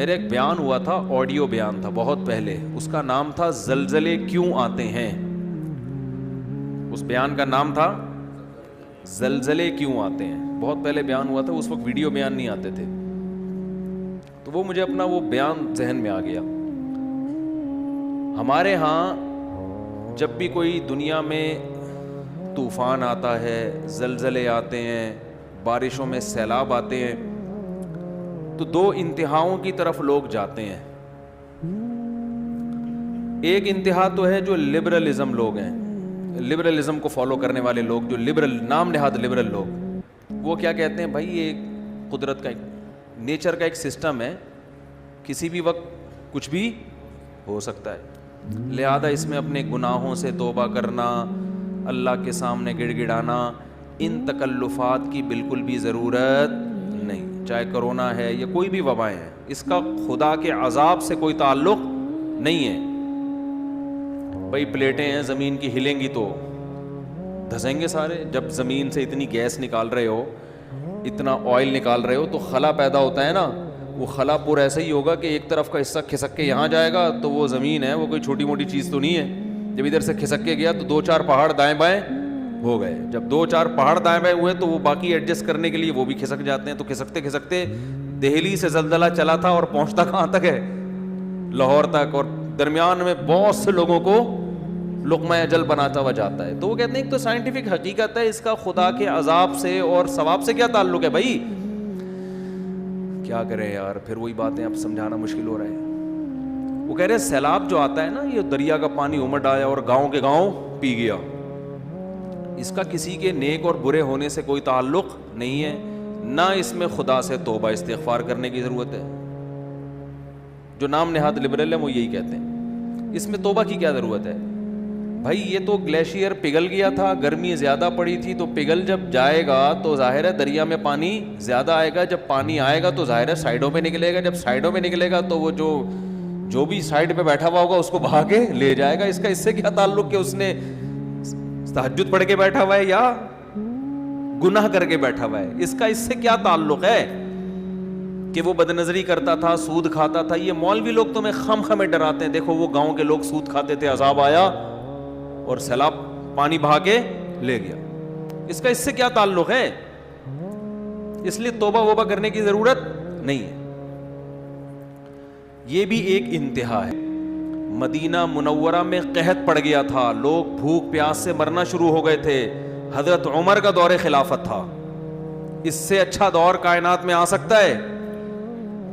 میرا ایک بیان ہوا تھا, آڈیو بیان تھا بہت پہلے, اس کا نام تھا زلزلے کیوں آتے ہیں. اس بیان کا نام تھا زلزلے کیوں آتے ہیں. بہت پہلے بیان ہوا تھا, اس وقت ویڈیو بیان نہیں آتے تھے, تو وہ مجھے اپنا وہ بیان ذہن میں آ گیا. ہمارے ہاں جب بھی کوئی دنیا میں طوفان آتا ہے, زلزلے آتے ہیں, بارشوں میں سیلاب آتے ہیں, تو دو انتہاؤں کی طرف لوگ جاتے ہیں. ایک انتہا تو ہے جو لبرلزم لوگ ہیں, لبرلزم کو فالو کرنے والے لوگ, جو لبرل نام نہاد لبرل لوگ, وہ کیا کہتے ہیں, بھائی یہ قدرت کا ایک نیچر کا ایک سسٹم ہے, کسی بھی وقت کچھ بھی ہو سکتا ہے, لہذا اس میں اپنے گناہوں سے توبہ کرنا, اللہ کے سامنے گڑ گڑانا, ان تکلفات کی بالکل بھی ضرورت نہیں. چاہے کرونا ہے یا کوئی بھی وبائیں ہیں, اس کا خدا کے عذاب سے کوئی تعلق نہیں ہے. بھائی پلیٹیں ہیں زمین کی, ہلیں گی تو دھسیں گے سارے. جب زمین سے اتنی گیس نکال رہے ہو, اتنا آئل نکال رہے ہو, تو خلا پیدا ہوتا ہے نا, وہ خلا پور ایسا ہی ہوگا کہ ایک طرف کا حصہ کھسک کے یہاں جائے گا, تو وہ زمین ہے وہ کوئی چھوٹی موٹی چیز تو نہیں ہے. جب ادھر سے کھسک کے گیا تو 2-4 پہاڑ دائیں بائیں ہو گئے. جب 2-4 پہاڑ دائیں بائیں ہوئے تو وہ باقی ایڈجسٹ کرنے کے لیے وہ بھی کھسک جاتے ہیں. تو کھسکتے کھسکتے دہلی سے زلزلہ چلا تھا اور پہنچتا کہاں تک ہے, لاہور تک, اور درمیان میں بہت سے لوگوں کو لقمہ اجل بناتا ہوا جاتا ہے. تو وہ کہتے ہیں ایک تو سائنٹیفک حقیقت ہے, اس کا خدا کے عذاب سے اور ثواب سے کیا تعلق ہے. بھائی کیا کریں یار, پھر وہی باتیں اب سمجھانا مشکل ہو رہا ہے. وہ کہہ رہے ہیں سیلاب جو آتا ہے نا, یہ دریا کا پانی امڑ آیا اور گاؤں کے گاؤں پی گیا, اس کا کسی کے نیک اور برے ہونے سے کوئی تعلق نہیں ہے, نہ اس میں خدا سے توبہ استغفار کرنے کی ضرورت ہے. جو نام نہاد لبرل ہے وہ یہی کہتے ہیں, اس میں توبہ کی کیا ضرورت ہے. بھائی یہ تو گلیشیئر پگھل گیا تھا, گرمی زیادہ پڑی تھی, تو پگھل جب جائے گا تو ظاہر ہے دریا میں پانی زیادہ آئے گا. جب پانی آئے گا تو ظاہر ہے سائڈوں پہ نکلے گا, جب سائڈوں پہ نکلے گا تو وہ جو بھی سائڈ پہ بیٹھا ہوا ہوگا اس کو بہا کے لے جائے گا. اس کا اس سے کیا تعلق کہ اس نے تہجد پڑھ کے بیٹھا ہوا ہے یا گناہ کر کے بیٹھا ہوا ہے. اس کا اس سے کیا تعلق ہے کہ وہ بد نظری کرتا تھا, سود کھاتا تھا. یہ مولوی لوگ تمہیں خم خمیں ڈراتے ہیں, دیکھو وہ گاؤں کے لوگ سود کھاتے تھے, عذاب آیا اور سیلاب پانی بہا کے لے گیا. اس کا اس سے کیا تعلق ہے. اس لیے توبہ ووبہ کرنے کی ضرورت نہیں ہے. یہ بھی ایک انتہا ہے. مدینہ منورہ میں قحط پڑ گیا تھا, لوگ بھوک پیاس سے مرنا شروع ہو گئے تھے. حضرت عمر کا دور خلافت تھا. اس سے اچھا دور کائنات میں آ سکتا ہے.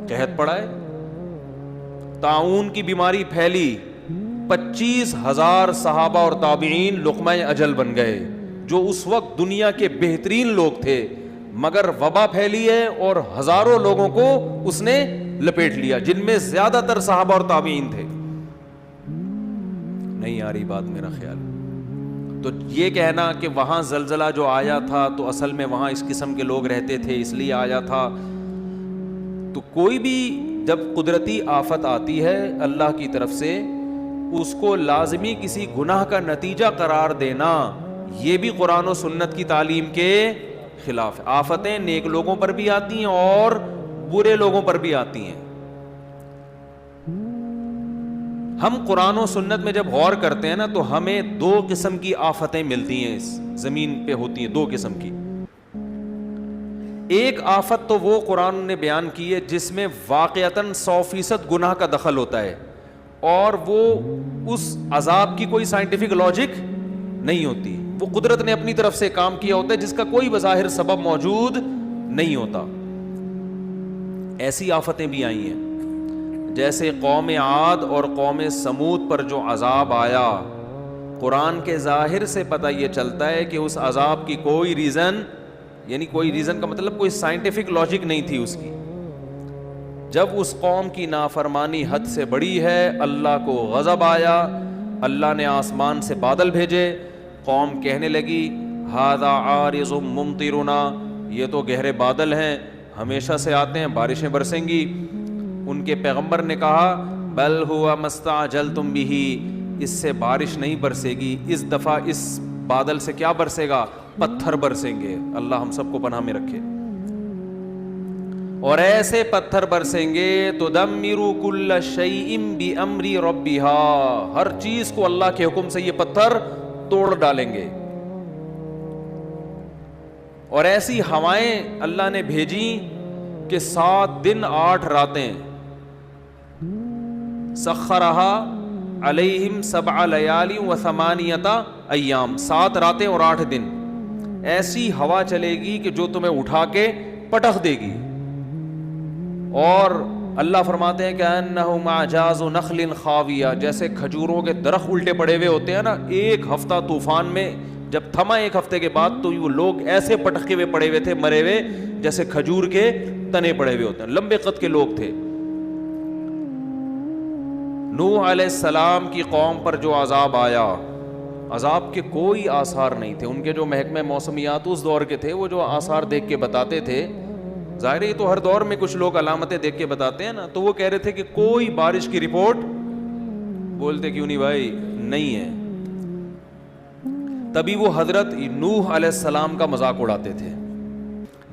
قحط پڑا ہے, طاعون کی بیماری پھیلی, 25,000 صحابہ اور تابعین لقمہ اجل بن گئے, جو اس وقت دنیا کے بہترین لوگ تھے. مگر وبا پھیلی ہے اور ہزاروں لوگوں کو اس نے لپیٹ لیا, جن میں زیادہ تر صحابہ اور تابعین تھے. نہیں آ رہی بات میرا خیال. تو یہ کہنا کہ وہاں زلزلہ جو آیا تھا تو اصل میں وہاں اس قسم کے لوگ رہتے تھے اس لیے آیا تھا, تو کوئی بھی جب قدرتی آفت آتی ہے اللہ کی طرف سے, اس کو لازمی کسی گناہ کا نتیجہ قرار دینا, یہ بھی قرآن و سنت کی تعلیم کے خلاف ہے. آفتیں نیک لوگوں پر بھی آتی ہیں اور برے لوگوں پر بھی آتی ہیں. ہم قرآن و سنت میں جب غور کرتے ہیں نا تو ہمیں 2 قسم کی آفتیں ملتی ہیں, اس زمین پہ ہوتی ہیں 2 قسم کی. ایک آفت تو وہ قرآن نے بیان کی ہے جس میں واقعتاً 100% گناہ کا دخل ہوتا ہے, اور وہ اس عذاب کی کوئی سائنٹیفک لاجک نہیں ہوتی, وہ قدرت نے اپنی طرف سے کام کیا ہوتا ہے جس کا کوئی بظاہر سبب موجود نہیں ہوتا. ایسی آفتیں بھی آئی ہیں, جیسے قوم عاد اور قوم سمود پر جو عذاب آیا, قرآن کے ظاہر سے پتہ یہ چلتا ہے کہ اس عذاب کی کوئی ریزن, یعنی کوئی ریزن کا مطلب کوئی سائنٹیفک لاجک نہیں تھی اس کی. جب اس قوم کی نافرمانی حد سے بڑی ہے, اللہ کو غضب آیا, اللہ نے آسمان سے بادل بھیجے, قوم کہنے لگی ھذا عارض ممطرنا, یہ تو گہرے بادل ہیں, ہمیشہ سے آتے ہیں, بارشیں برسیں گی. ان کے پیغمبر نے کہا بل ہوا مستعجلتم بہ, اس سے بارش نہیں برسے گی, اس دفعہ اس بادل سے کیا برسے گا, پتھر برسیں گے. اللہ ہم سب کو پناہ میں رکھے. اور ایسے پتھر برسیں گے تدمر کل شیء بامر ربها، ہر چیز کو اللہ کے حکم سے یہ پتھر توڑ ڈالیں گے. اور ایسی ہوائیں اللہ نے بھیجی کہ 7 دن 8 راتیں. سخرہا علیہم 7 لیال و 8 ایام، 7 راتیں اور 8 دن. ایسی ہوا چلے گی کہ جو تمہیں اٹھا کے پٹخ دے گی. اور اللہ فرماتے ہیں کہ انہم اعجاز نخل خاویہ، جیسے کھجوروں کے درخت الٹے پڑے ہوئے ہوتے ہیں نا، ایک ہفتہ طوفان میں جب تھما، 1 ہفتے کے بعد تو وہ لوگ ایسے پٹکے ہوئے پڑے ہوئے تھے، مرے ہوئے، جیسے کھجور کے تنے پڑے ہوئے ہوتے ہیں. لمبے قد کے لوگ تھے. نوح علیہ السلام کی قوم پر جو عذاب آیا، عذاب کے کوئی آثار نہیں تھے. ان کے جو محکمہ موسمیات اس دور کے تھے، وہ جو آثار دیکھ کے بتاتے تھے، ظاہر ہے تو ہر دور میں کچھ لوگ علامتیں دیکھ کے بتاتے ہیں نا، تو وہ کہہ رہے تھے کہ کوئی بارش کی رپورٹ، بولتے کیوں نہیں بھائی، نہیں ہے. تبھی وہ حضرت نوح علیہ السلام کا مذاق اڑاتے تھے،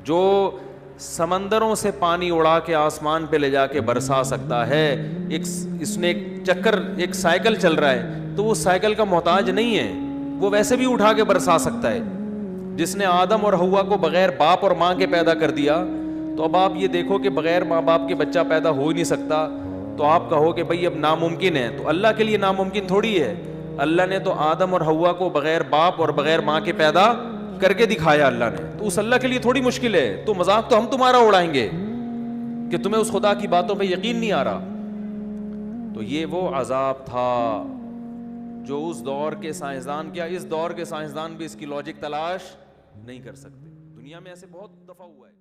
جو سمندروں سے پانی اڑا کے آسمان پہ لے جا کے برسا سکتا ہے. اس نے ایک چکر، ایک سائیکل چل رہا ہے، تو وہ سائیکل کا محتاج نہیں ہے، وہ ویسے بھی اٹھا کے برسا سکتا ہے. جس نے آدم اور حوا کو بغیر باپ اور ماں کے پیدا کر دیا، تو اب آپ یہ دیکھو کہ بغیر ماں باپ کے بچہ پیدا ہو ہی نہیں سکتا. تو آپ کہو کہ بھئی اب ناممکن ہے، تو اللہ کے لیے ناممکن تھوڑی ہے. اللہ نے تو آدم اور حوا کو بغیر باپ اور بغیر ماں کے پیدا کر کے دکھایا اللہ نے، تو اس اللہ کے لیے تھوڑی مشکل ہے. تو مذاق تو ہم تمہارا اڑائیں گے کہ تمہیں اس خدا کی باتوں پہ یقین نہیں آ رہا. تو یہ وہ عذاب تھا جو اس دور کے سائنسدان، کیا اس دور کے سائنسدان بھی اس کی لاجک تلاش نہیں کر سکتے. دنیا میں ایسے بہت دفعہ ہوا ہے.